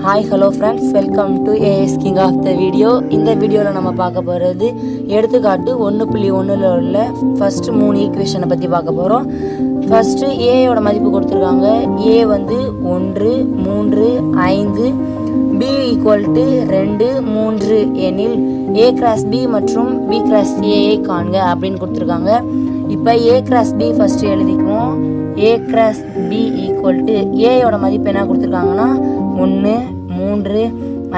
Hi hello friends, welcome to AS king of the video. இந்த வீடியோவில் நம்ம பார்க்க போகிறது எடுத்துக்காட்டு 1.1 உள்ள ஃபஸ்ட்டு 3 ஈக்குவேஷனை பற்றி பார்க்க போகிறோம். ஃபஸ்ட்டு ஏயோட மதிப்பு கொடுத்துருக்காங்க. ஏ வந்து 1, 3, 5, பி ஈக்குவல் டு 2, 3 எனில் ஏ கிராஸ் பி மற்றும் பி கிராஸ் ஏஐ காண்க அப்படின்னு கொடுத்துருக்காங்க. இப்போ ஏ கிராஸ் பி ஃபஸ்ட்டு எழுதிக்குவோம். A cross B equal to ஏயோட மதிப்பு என்ன கொடுத்துருக்காங்கன்னா 1, 3,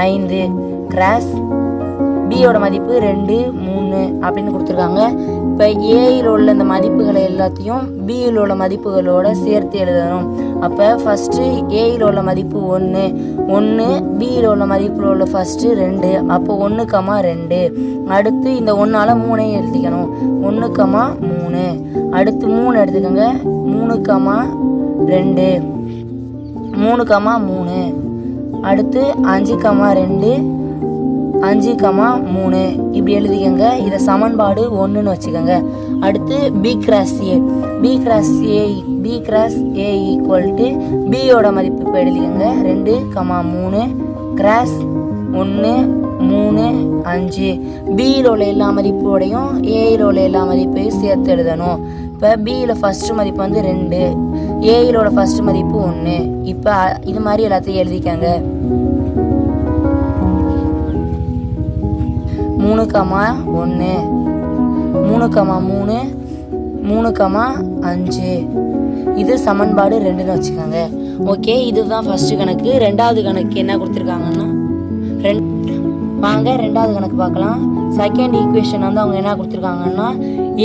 5 கிராஸ் பியோட மதிப்பு 2, 3 அப்படின்னு கொடுத்துருக்காங்க. இப்போ ஏயில் உள்ள இந்த மதிப்புகளை எல்லாத்தையும் பியில் உள்ள மதிப்புகளோட சேர்த்து எழுதணும். அப்போ ஃபஸ்ட்டு ஏயில் உள்ள மதிப்பு 1, பியில் உள்ள மதிப்பில் உள்ள ஃபஸ்ட்டு 2, அப்போ 1, 2. அடுத்து இந்த 1ஆல் 3 எழுதிக்கணும். 1, 3. அடுத்து 3 எடுத்துக்கோங்க. 3, 2, 3, 3. அடுத்து 5, 2, 5, 3 இப்படி எழுதிக்கங்க. இதை சமன்பாடு 1ன்னு வச்சுக்கோங்க. அடுத்து B cross A equal to பியோட மதிப்பு இப்போ எழுதிக்கங்க. 2, 3 கிராஸ் 1, 3, 5. பியில் உள்ள எல்லா மதிப்போடையும் ஏயில் உள்ள எல்லா மதிப்பையும் சேர்த்து எழுதணும். இப்போ பியில் ஃபஸ்ட்டு மதிப்பு வந்து 2, ஏயிலோட ஃபஸ்ட்டு மதிப்பு 1. இப்போ இது மாதிரி எல்லாத்தையும் எழுதிக்கங்க. 3, 1, 3, 3, 3, 5. இது சமன்பாடு 2ன்னு வச்சுக்கோங்க. ஓகே, இதுதான் ஃபஸ்ட்டு கணக்கு. ரெண்டாவது கணக்கு என்ன கொடுத்துருக்காங்கன்னா வாங்க ரெண்டாவது கணக்கு பார்க்கலாம். செகண்ட் ஈக்குவேஷன் வந்து அவங்க என்ன கொடுத்துருக்காங்கன்னா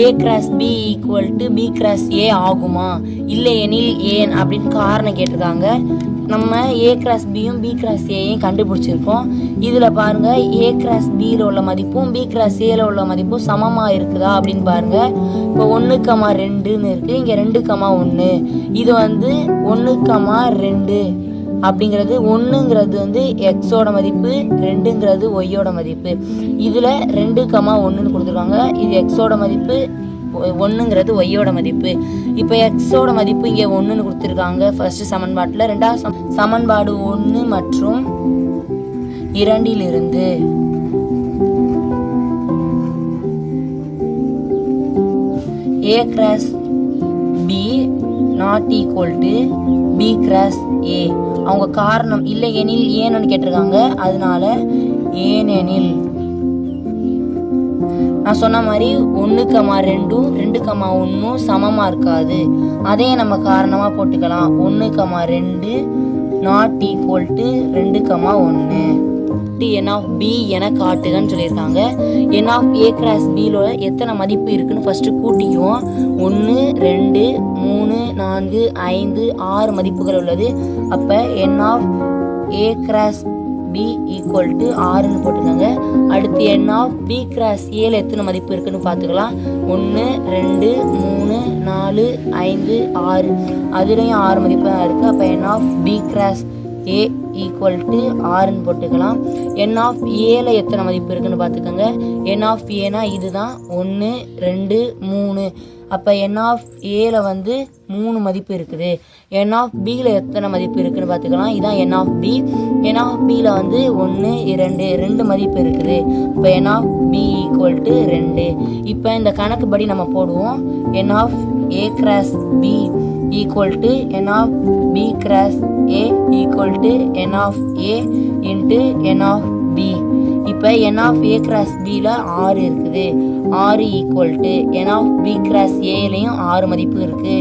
A cross B equal to B cross A ஆகுமா இல்லை எனில் ஏன் அப்படின்னு காரணம் கேட்டிருக்காங்க. நம்ம ஏ கிராஸ் பியும் பி கிராஸ் ஏயும் கண்டுபிடிச்சிருக்கோம். இதில் பாருங்கள், ஏ கிராஸ் பியில் உள்ள மதிப்பும் பி கிராஸ் ஏல உள்ள மதிப்பும் சமமாக இருக்குதா அப்படின்னு பாருங்கள். இப்போ 1, 2ன்னு இருக்குது. இங்கே 2, 1. இது வந்து 1, 2 அப்படிங்கிறது 1ங்கிறது வந்து எக்ஸோட மதிப்பு, 2ங்கிறது ஒய்யோட மதிப்பு. இதில் 2, 1ன்னு கொடுத்துருக்காங்க. இது எக்ஸோட மதிப்பு, 1ங்கிறது ஒய்யோட மதிப்பு. இப்போ எக்ஸோட மதிப்பு இங்கே 1ன்னு கொடுத்துருக்காங்க ஃபர்ஸ்ட் சமன்பாட்டில். ரெண்டாவது சமன்பாடு 1 மற்றும் 2லிருந்து A cross B not equal to B cross A. அவங்க காரணம் இல்லை எனில் ஏன்னு கேட்டிருக்காங்க. அதனால ஏனெனில் நான் சொன்ன மாதிரி 1, 2, 2, 1 சமமாக இருக்காது. அதே நம்ம காரணமாக போட்டுக்கலாம். 1, 2 not equal to 2, 1. N of B என காட்டுகன்னு சொல்லியிருக்காங்க. என் ஆஃப் ஏ கிராஸ் பியில் எத்தனை மதிப்பு இருக்குன்னு ஃபஸ்ட்டு கூட்டிக்குவோம். 1, 2, 3, 4, 5, 6 மதிப்புகள் உள்ளது. அப்போ n of A cross B equal to 6ன்னு போட்டுக்கோங்க. அடுத்து என் ஆஃப் பி கிராஸ் ஏல எத்தனை மதிப்பு இருக்குன்னு பார்த்துக்கலாம். 1, 2, 3, 4, 5, 6. அதுலேயும் 6 மதிப்பு தான் இருக்குது. அப்போ n of B cross A equal to 6ன்னு போட்டுக்கலாம். என் ஆஃப் ஏல எத்தனை மதிப்பு இருக்குன்னு பார்த்துக்கோங்க. என் ஆஃப் ஏனா இதுதான் 1, 2, 3. அப்போ என் ஆஃப் ஏல வந்து 3 மதிப்பு இருக்குது. என் ஆஃப் பியில் எத்தனை மதிப்பு இருக்குன்னு பார்த்துக்கலாம். இதான் n of B. N of பியில் வந்து 1, 2 மதிப்பு இருக்குது. இப்போ n of B equal to 2. இப்போ இந்த கணக்கு படி நம்ம போடுவோம். N of A cross B equal to n of B cross A equal to n of A into n of B. இப்போ என் ஆஃப் ஏ கிராஸ் பியில் 6 இருக்குது. 6 equal to n of B cross ஏலையும் 6 மதிப்பு இருக்குது.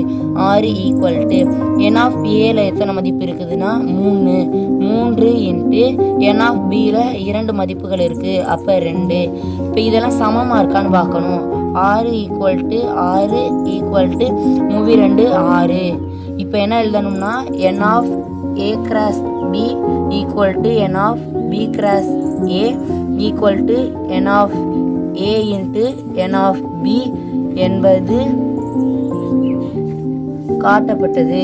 6 equal to n of ஏல எத்தனை மதிப்பு இருக்குதுன்னா 3 இன்ட்டு என் ஆஃப் பியில் 2 மதிப்புகள் இருக்குது. அப்போ 2. இப்போ இதெல்லாம் சமமாக இருக்கான்னு பார்க்கணும். 6 ஈக்குவல் டு 6 ஈக்குவல் டு 2, 6. இப்போ என்ன எழுதணும்னா n of A cross B equal to n of B cross A equal to n of A into n of B என்பது காட்டப்பட்டது.